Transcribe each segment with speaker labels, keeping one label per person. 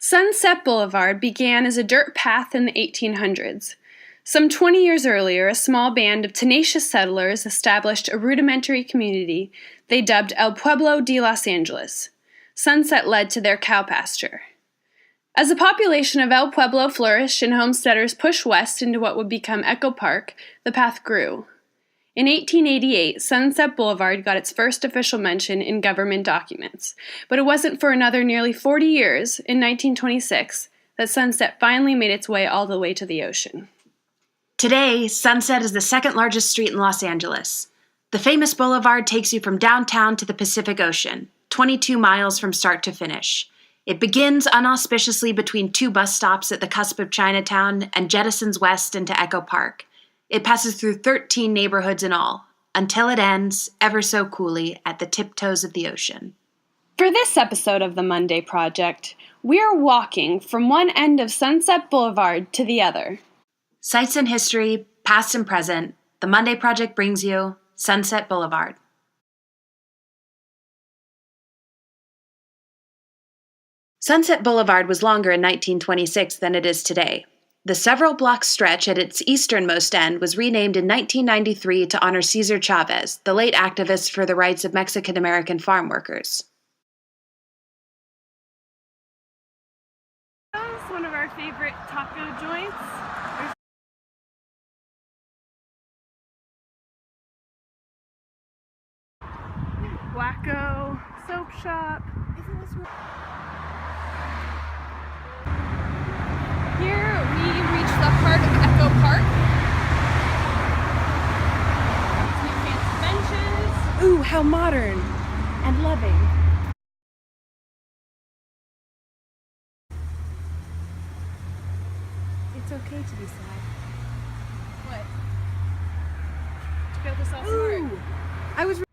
Speaker 1: Sunset Boulevard began as a dirt path in the 1800s. Some 20 years earlier, a small band of tenacious settlers established a rudimentary community they dubbed El Pueblo de Los Angeles. Sunset led to their cow pasture. As the population of El Pueblo flourished and homesteaders pushed west into what would become Echo Park, the path grew. In 1888, Sunset Boulevard got its first official mention in government documents, but it wasn't for another nearly 40 years, in 1926, that Sunset finally made its way all the way to the ocean.
Speaker 2: Today, Sunset is the second largest street in Los Angeles. The famous boulevard takes you from downtown to the Pacific Ocean, 22 miles from start to finish. It begins unauspiciously between two bus stops at the cusp of Chinatown and jettisons west into Echo Park. It passes through 13 neighborhoods in all, until it ends, ever so coolly, at the tiptoes of the ocean.
Speaker 1: For this episode of the Monday Project, we are walking from one end of Sunset Boulevard to the other.
Speaker 2: Sights and history, past and present, the Monday Project brings you Sunset Boulevard. Sunset Boulevard was longer in 1926 than it is today. The several-block stretch at its easternmost end was renamed in 1993 to honor Cesar Chavez, the late activist for the rights of Mexican-American farm workers.
Speaker 1: It's one of our favorite taco joints. Wacko soap shop. Here we reach the heart of Echo Park. New fancy benches.
Speaker 3: Ooh, how modern and loving. It's okay to be sad.
Speaker 1: What? Check out this all
Speaker 3: Ooh,
Speaker 1: smart.
Speaker 3: I was
Speaker 1: Just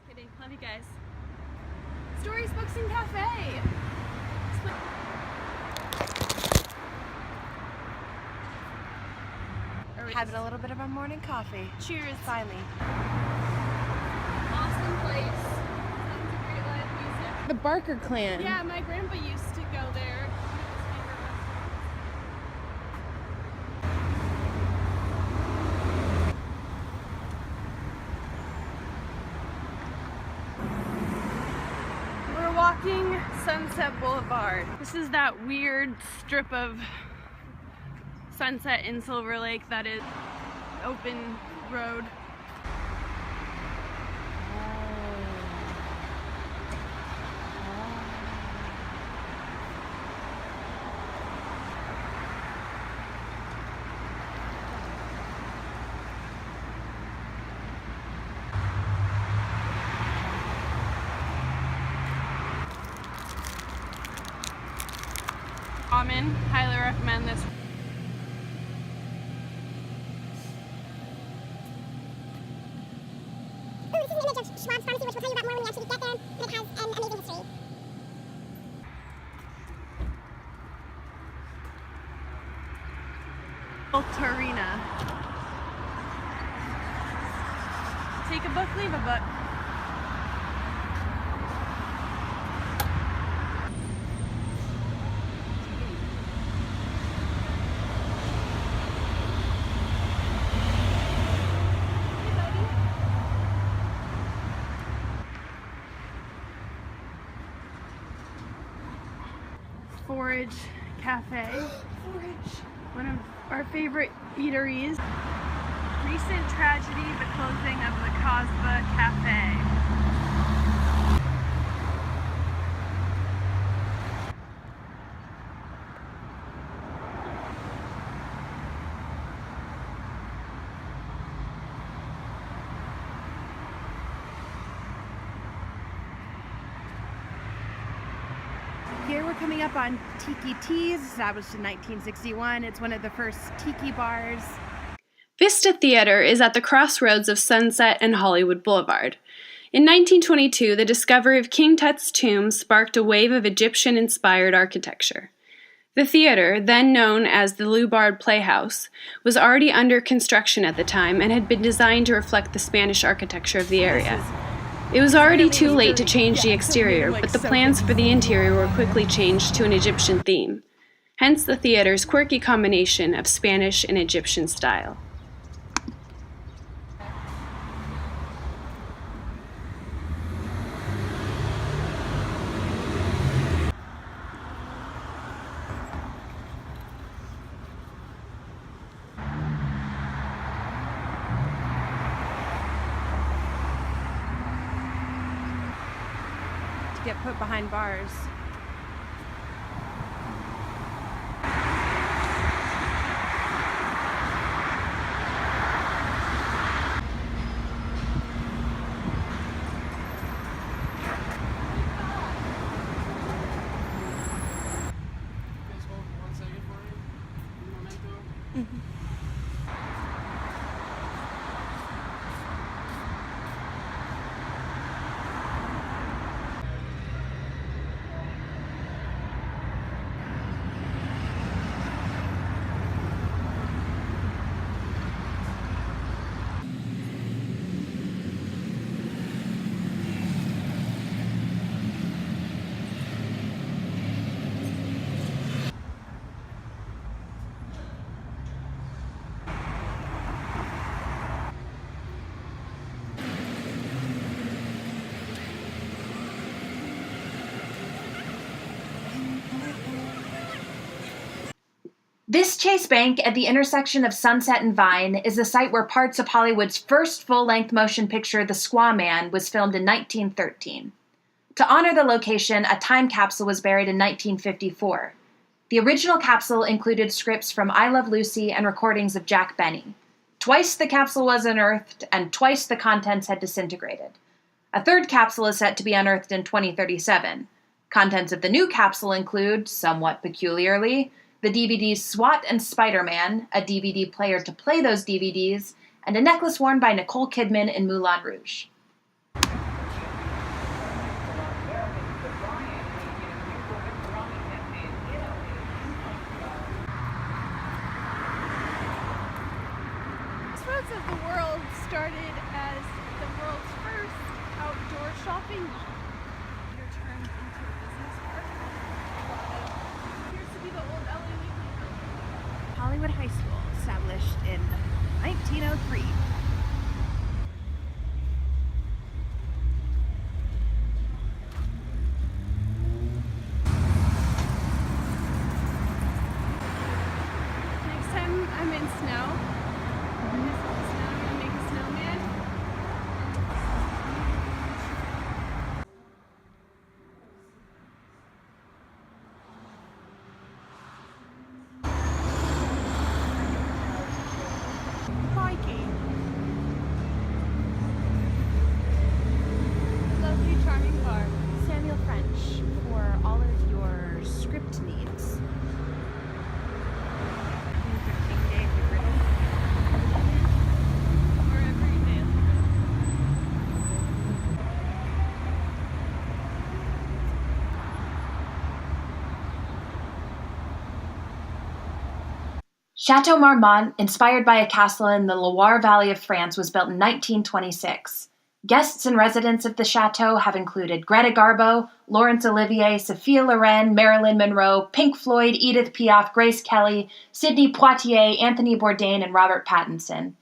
Speaker 1: kidding. Love you guys. Stories, Books, and Cafe.
Speaker 3: having a little bit of a morning coffee.
Speaker 1: Cheers.
Speaker 3: Finally.
Speaker 1: Awesome place. Sounds a great live music.
Speaker 3: The Barker clan.
Speaker 1: Yeah, my grandpa used to go there. We're walking Sunset Boulevard. This is that weird strip of Sunset in Silver Lake that is open road. Common, highly recommend this.
Speaker 4: This is an image of Schwab's Pharmacy, which we'll tell you about more when we actually get there, but it has an amazing history.
Speaker 1: Tarina. Take a book, leave a book. Forage Cafe.
Speaker 3: Forage.
Speaker 1: One of our favorite eateries. Recent tragedy, the closing of the Cosba Cafe.
Speaker 3: Here we're coming up on Tiki Teas, established in 1961. It's one of the first tiki bars.
Speaker 1: Vista Theater is at the crossroads of Sunset and Hollywood Boulevard. In 1922, the discovery of King Tut's tomb sparked a wave of Egyptian-inspired architecture. The theater, then known as the Loubard Playhouse, was already under construction at the time and had been designed to reflect the Spanish architecture of the area. It was already too late to change the exterior, but the plans for the interior were quickly changed to an Egyptian theme, hence the theater's quirky combination of Spanish and Egyptian style.
Speaker 3: Get put behind bars.
Speaker 2: This Chase Bank at the intersection of Sunset and Vine is the site where parts of Hollywood's first full-length motion picture, The Squaw Man, was filmed in 1913. To honor the location, a time capsule was buried in 1954. The original capsule included scripts from I Love Lucy and recordings of Jack Benny. Twice the capsule was unearthed, and twice the contents had disintegrated. A third capsule is set to be unearthed in 2037. Contents of the new capsule include, somewhat peculiarly, the DVDs SWAT and Spider-Man, a DVD player to play those DVDs, and a necklace worn by Nicole Kidman in Moulin Rouge.
Speaker 3: Crossroads of the World started as the world's first outdoor shopping mall. Later turned into a business park. Appears to be the old LA Weekly building. Hollywood High School, established in 1903. Next time I'm in snow, I'm gonna make a snowman. Hiking. Lovely, charming bar. Samuel French for all of your script needs. King Day of the Riddle. Or every day of the riddle.
Speaker 2: Chateau Marmont, inspired by a castle in the Loire Valley of France, was built in 1926. Guests and residents of the chateau have included Greta Garbo, Laurence Olivier, Sophia Loren, Marilyn Monroe, Pink Floyd, Edith Piaf, Grace Kelly, Sidney Poitier, Anthony Bourdain, and Robert Pattinson.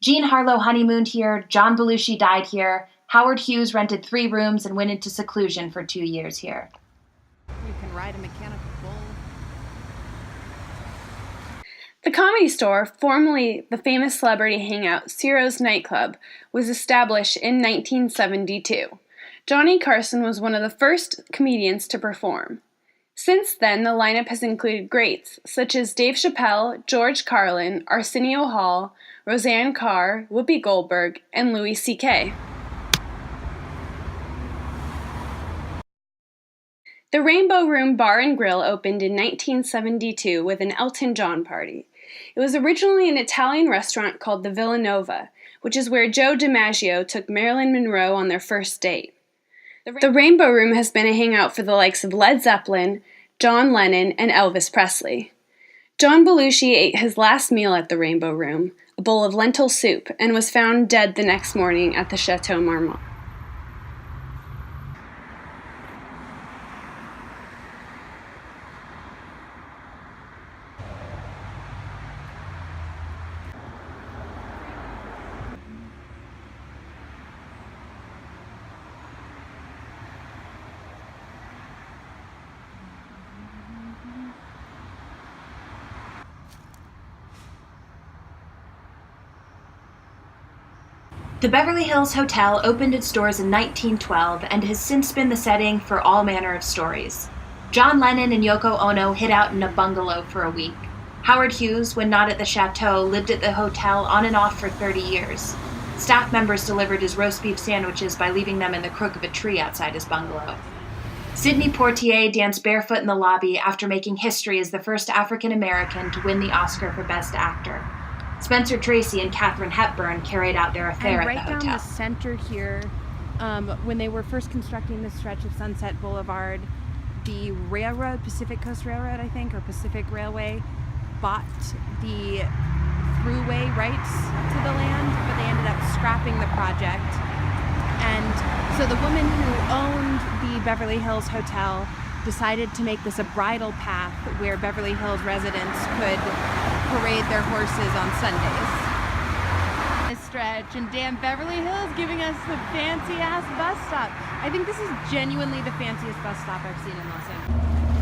Speaker 2: Jean Harlow honeymooned here, John Belushi died here, Howard Hughes rented 3 rooms and went into seclusion for 2 years here.
Speaker 3: You can ride a mechanical bull.
Speaker 1: The Comedy Store, formerly the famous celebrity hangout Ciro's Nightclub, was established in 1972. Johnny Carson was one of the first comedians to perform. Since then, the lineup has included greats such as Dave Chappelle, George Carlin, Arsenio Hall, Roseanne Carr, Whoopi Goldberg, and Louis C.K. The Rainbow Room Bar and Grill opened in 1972 with an Elton John party. It was originally an Italian restaurant called the Villanova, which is where Joe DiMaggio took Marilyn Monroe on their first date. The Rainbow Room has been a hangout for the likes of Led Zeppelin, John Lennon, and Elvis Presley. John Belushi ate his last meal at the Rainbow Room, a bowl of lentil soup, and was found dead the next morning at the Chateau Marmont.
Speaker 2: The Beverly Hills Hotel opened its doors in 1912 and has since been the setting for all manner of stories. John Lennon and Yoko Ono hid out in a bungalow for a week. Howard Hughes, when not at the chateau, lived at the hotel on and off for 30 years. Staff members delivered his roast beef sandwiches by leaving them in the crook of a tree outside his bungalow. Sidney Poitier danced barefoot in the lobby after making history as the first African American to win the Oscar for Best Actor. Spencer Tracy and Katharine Hepburn carried out their affair at the hotel.
Speaker 3: And right down the center here, when they were first constructing this stretch of Sunset Boulevard, the railroad, Pacific Coast Railroad, I think, or Pacific Railway, bought the throughway rights to the land, but they ended up scrapping the project. And so the woman who owned the Beverly Hills Hotel decided to make this a bridle path where Beverly Hills residents could parade their horses on Sundays. This stretch, and damn, Beverly Hills giving us the fancy ass bus stop. I think this is genuinely the fanciest bus stop I've seen in Los Angeles.